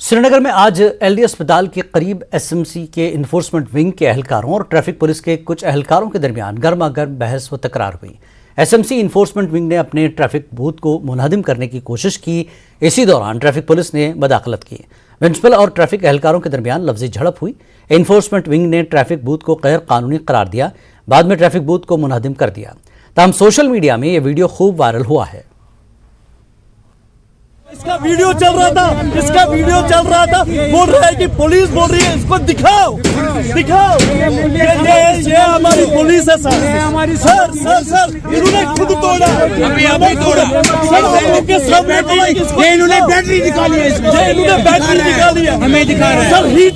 श्रीनगर में आज एलडी अस्पताल के करीब एसएमसी के इन्फोर्समेंट विंग के एहलकारों और ट्रैफिक पुलिस के कुछ एहलकारों के दरमियान गर्मागर्म बहस व तकरार हुई। एसएमसी इन्फोर्समेंट विंग ने अपने ट्रैफिक बूथ को मुनहदिम करने की कोशिश की। इसी दौरान ट्रैफिक पुलिस ने मदाखलत की। म्युनिसिपल और ट्रैफिक एहलकारों के दरमियान लफ्जी झड़प हुई। इन्फोर्समेंट विंग ने ट्रैफिक बूथ को गैर कानूनी करार दिया। बाद में ट्रैफिक बूथ को मुनहदिम कर दिया। ताहम सोशल मीडिया में यह वीडियो खूब वायरल हुआ है। इसका वीडियो चल रहा था, बोल रहा है कि पुलिस बोल रही है इसको दिखाओ। ये हमारी पुलिस है सर, इन्होंने खुद तोड़ा, इन्होंने बैटरी निकाली है, हमें दिखा रहे हैं। Sir he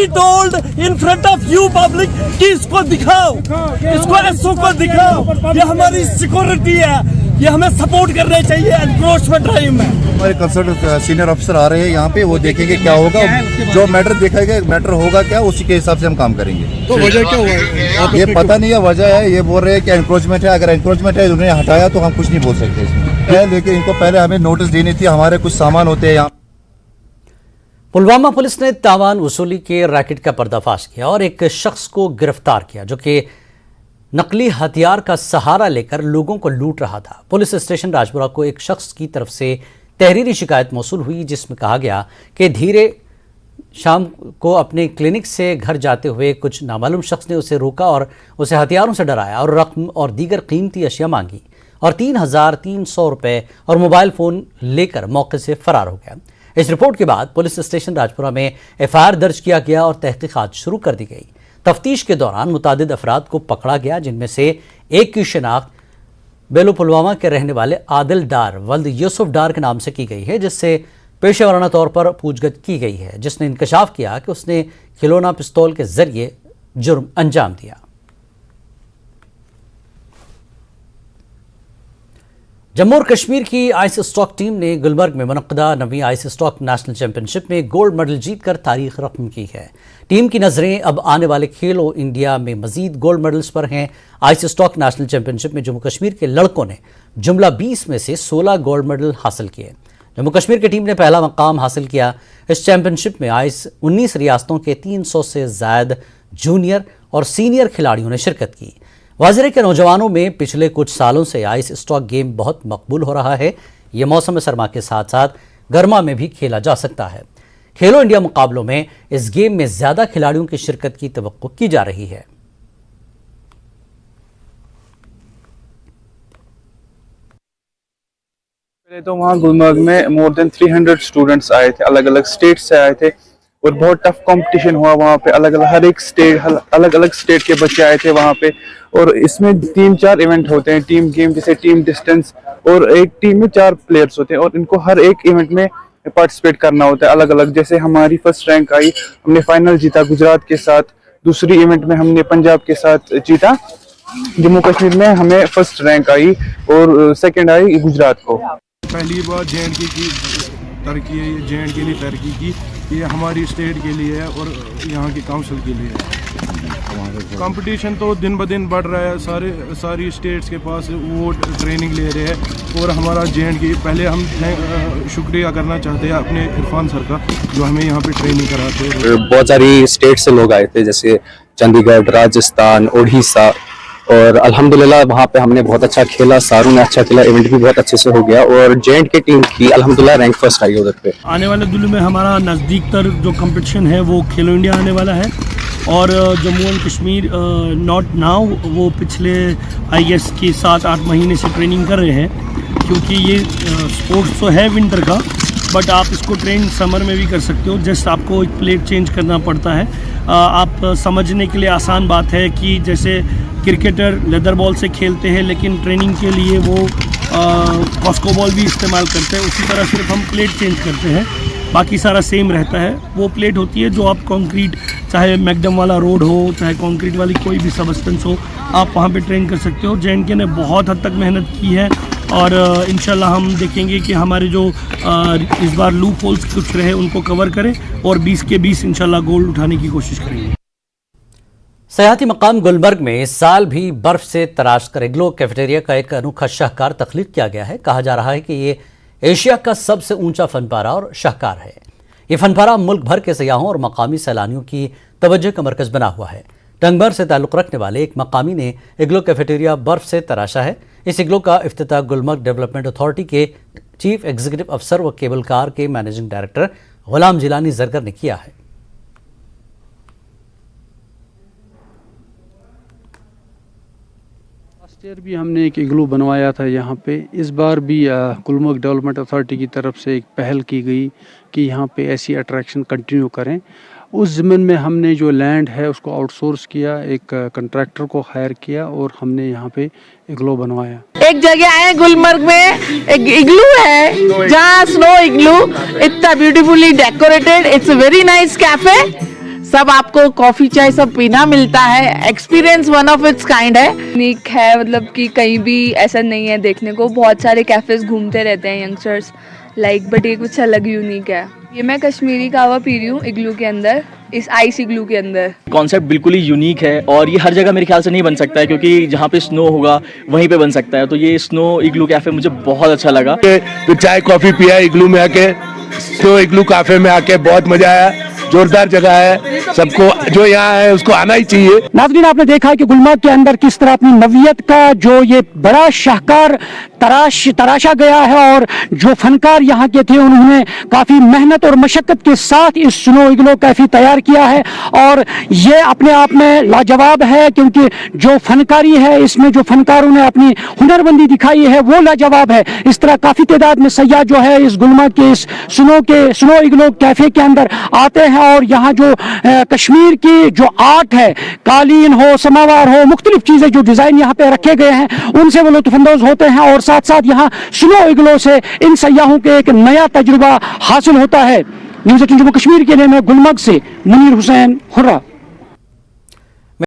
told in front of you public कि इसको दिखाओ, इसको एसओ को दिखाओ। ये हमारी सिक्योरिटी है, ये हमें सपोर्ट करना चाहिए एनक्रोचमेंट ड्राइव में। हमारे कंसर्न सीनियर अफसर आ रहे हैं यहाँ पे, वो देखेंगे क्या होगा, जो मैटर होगा क्या, उसी के हिसाब से हम काम करेंगे। तो वजह क्या हुआ है? ये पता नहीं है वजह है, ये बोल रहे हैं कि एनक्रोचमेंट है। अगर एनक्रोचमेंट है, उन्हें हटाया तो हम कुछ नहीं बोल सकते इसमें। लेकिन इनको पहले हमें नोटिस देनी थी, हमारे कुछ सामान होते हैं यहाँ। पुलवामा पुलिस ने तावान वसूली के रैकेट का पर्दाफाश किया और एक शख्स को गिरफ्तार किया जो कि नकली हथियार का सहारा लेकर लोगों को लूट रहा था। पुलिस स्टेशन राजपुरा को एक शख्स की तरफ से तहरीरी शिकायत मौसूल हुई जिसमें कहा गया कि धीरे शाम को अपने क्लिनिक से घर जाते हुए कुछ नामालूम शख्स ने उसे रोका और उसे हथियारों से डराया और रकम और दीगर कीमती अशिया मांगी और 3,300 रुपये और मोबाइल फ़ोन लेकर मौके से फरार हो गया। इस रिपोर्ट के बाद पुलिस स्टेशन राजपुरा में एफआईआर दर्ज किया गया और तहकीकात शुरू कर दी गई। तफ्तीश के दौरान मुतादिद अफराद को पकड़ा गया जिनमें से एक की शिनाख्त बेलो पुलवामा के रहने वाले आदिल डार वल्द यूसुफ डार के नाम से की गई है, जिससे पेशेवराना तौर पर पूछगछ की गई है, जिसने इंकशाफ किया कि उसने खिलौना पिस्तौल के जरिए जुर्म अंजाम दिया। जम्मू और कश्मीर की आइस स्टॉक टीम ने गुलबर्ग में मुनक्कदा 9वीं आइस स्टॉक नेशनल चैंपियनशिप में गोल्ड मेडल जीतकर तारीख रकम की है। टीम की नजरें अब आने वाले खेलो इंडिया में मजीद गोल्ड मेडल्स पर हैं। आइस स्टॉक नेशनल चैंपियनशिप में जम्मू कश्मीर के लड़कों ने जुमला 20 में से 16 गोल्ड मेडल हासिल किए। जम्मू कश्मीर की टीम ने पहला मकाम हासिल किया। इस चैंपियनशिप में आइस 19 रियासतों के 300 से ज्यादा जूनियर और सीनियर खिलाड़ियों ने शिरकत की। वाज़ेह के नौजवानों में पिछले कुछ सालों से आइस स्टॉक गेम बहुत मकबूल हो रहा है। ये मौसम सरमा के साथ साथ गर्मा में भी खेला जा सकता है। खेलो इंडिया मुकाबलों में इस गेम में ज्यादा खिलाड़ियों की शिरकत की तवक्को की जा रही है। पहले तो वहाँ गुलमर्ग में मोर देन 300 स्टूडेंट्स आए थे, अलग अलग स्टेट से आए थे और बहुत टफ कंपटीशन हुआ वहाँ पे। अलग अलग स्टेट के बच्चे आए थे वहाँ पे और इसमें 3-4 इवेंट होते हैं, टीम गेम जैसे टीम डिस्टेंस, और एक टीम में 4 प्लेयर्स होते हैं और इनको हर एक इवेंट में पार्टिसिपेट करना होता है अलग अलग। जैसे हमारी फर्स्ट रैंक आई, हमने फाइनल जीता गुजरात के साथ। दूसरी इवेंट में हमने पंजाब के साथ जीता। जम्मू कश्मीर में हमें फर्स्ट रैंक आई और सेकंड आई गुजरात को। पहली बार जे.एंड.के की तरक्की है, जे.एंड.के ने तरक्की की, ये हमारी स्टेट के लिए है और यहाँ की काउंसिल के लिए है। कंपटीशन तो दिन ब दिन बढ़ रहा है, सारी स्टेट्स के पास वो ट्रेनिंग ले रहे हैं और हमारा जे.एंड.के पहले हम शुक्रिया करना चाहते हैं अपने इरफान सर का जो हमें यहाँ पे ट्रेनिंग कराते हैं। बहुत सारी स्टेट से लोग आए थे जैसे चंडीगढ़, राजस्थान, उड़ीसा, और अल्हम्दुलिल्लाह वहाँ पे हमने बहुत अच्छा खेला। सारों ने अच्छा खेला, इवेंट भी बहुत अच्छे से हो गया और जे.एंड.के टीम की अल्हम्दुलिल्लाह रैंक फर्स्ट आई उधर पे। आने वाले दिनों में हमारा नज़दीक तर जो कंपटीशन है वो खेलो इंडिया आने वाला है और Jammu and Kashmir not now वो पिछले IS के 7-8 महीने से ट्रेनिंग कर रहे हैं, क्योंकि ये स्पोर्ट्स तो है विंटर का, बट आप इसको ट्रेन समर में भी कर सकते हो। जस्ट आपको एक प्लेट चेंज करना पड़ता है। आप समझने के लिए आसान बात है कि जैसे क्रिकेटर लेदर बॉल से खेलते हैं लेकिन ट्रेनिंग के लिए वो कॉस्को बॉल भी इस्तेमाल करते हैं, उसी तरह सिर्फ हम प्लेट चेंज करते हैं, बाकी सारा सेम रहता है। वो प्लेट होती है जो आप कंक्रीट, चाहे मैकडम वाला रोड हो, चाहे कंक्रीट वाली कोई भी सबस्टेंस हो, आप वहाँ पे ट्रेन कर सकते हो। जे.एंड.के ने बहुत हद तक मेहनत की है और इंशाल्लाह हम देखेंगे कि हमारे जो इस बार लूप होल्स कुछ रहे उनको कवर करें और 20 के 20 इंशाल्लाह गोल्ड उठाने की कोशिश करेंगे। सयाहती मकाम गुलबर्ग में इस साल भी बर्फ से तराश कर इग्लो कैफेटेरिया का एक अनोखा शाहकार तख्लीक किया गया है। कहा जा रहा है कि ये एशिया का सबसे ऊंचा फनपारा और शाहकार है। ये फनपारा मुल्क भर के सयाहों और मकामी सैलानियों की तवज्जो का मरकज बना हुआ है। टंगभर से ताल्लुक़ रखने वाले एक मकामी ने इग्लू कैफेटेरिया बर्फ से तराशा है। इस इग्लू का इफ्तिताह गुलमर्ग डेवलपमेंट अथॉरिटी के चीफ एग्जीक्यूटिव अफसर व केबल कार के मैनेजिंग डायरेक्टर गुलाम जिलानी जरगर ने किया है। लास्ट ईयर भी हमने एक इग्लू बनवाया था यहाँ पे। इस बार भी गुलमर्ग डेवलपमेंट अथॉरिटी की तरफ से एक पहल की गई कि यहाँ पे ऐसी अट्रैक्शन कंटिन्यू करें। उस ज़मीन में हमने जो लैंड है उसको आउटसोर्स किया, एक कंट्रैक्टर को हायर किया और हमने यहाँ पे इग्लू बनवाया। एक जगह है गुलमर्ग में, एक इग्लू है जहाँ स्नो इग्लू, इतना beautifully decorated, it's a very nice cafe. सब आपको कॉफी चाय सब पीना मिलता है। Experience one of its kind है, यूनिक है, मतलब कि कहीं भी ऐसा नहीं है देखने को। बहुत सारे कैफेज घूमते रहते हैं यंगस्टर्स बट ये कुछ अलग यूनिक है। ये मैं कश्मीरी कहवा पी रही हूँ इग्लू के अंदर, इस आइस इग्लू के अंदर। कॉन्सेप्ट बिल्कुल ही यूनिक है और ये हर जगह मेरे ख्याल से नहीं बन सकता है, क्योंकि जहाँ पे स्नो होगा वहीं पे बन सकता है। तो ये स्नो इग्लू कैफे मुझे बहुत अच्छा लगा। तो चाय कॉफी पिया इग्लू में आके, स्नो इग्लू कैफे में आके बहुत मजा आया। जोरदार जगह है, सबको जो यहाँ है उसको आना ही चाहिए। नाज़रीन, आपने देखा कि गुलमर्ग के अंदर किस तरह अपनी नवियत का जो ये बड़ा शाहकार तराशा गया है और जो फनकार यहाँ के थे उन्होंने काफ़ी मेहनत और मशक्क़त के साथ इस स्नो इग्लू कैफे तैयार किया है और ये अपने आप में लाजवाब है, क्योंकि जो फनकारी है इसमें जो फनकारों ने अपनी हुनरबंदी दिखाई है वो लाजवाब है। इस तरह काफ़ी तादाद में सयाह जो है इस गुलमर्ग के इस स्नो इग्लू कैफे के अंदर आते हैं और यहाँ जो कश्मीर की जो आर्ट है, कालीन हो, समावार हो, मुख्तलिफ चीज़ें जो डिज़ाइन यहाँ पे रखे गए हैं उनसे वो लुत्फ़अंदोज़ होते हैं और साथ साथ यहाँ स्नो इग्लू से इन सयाहों के एक नया तजुर्बा हासिल होता है। न्यूज़ 18 जम्मू कश्मीर के लिए मैं गुलमर्ग से मुनीर हुसैन हुर्रा।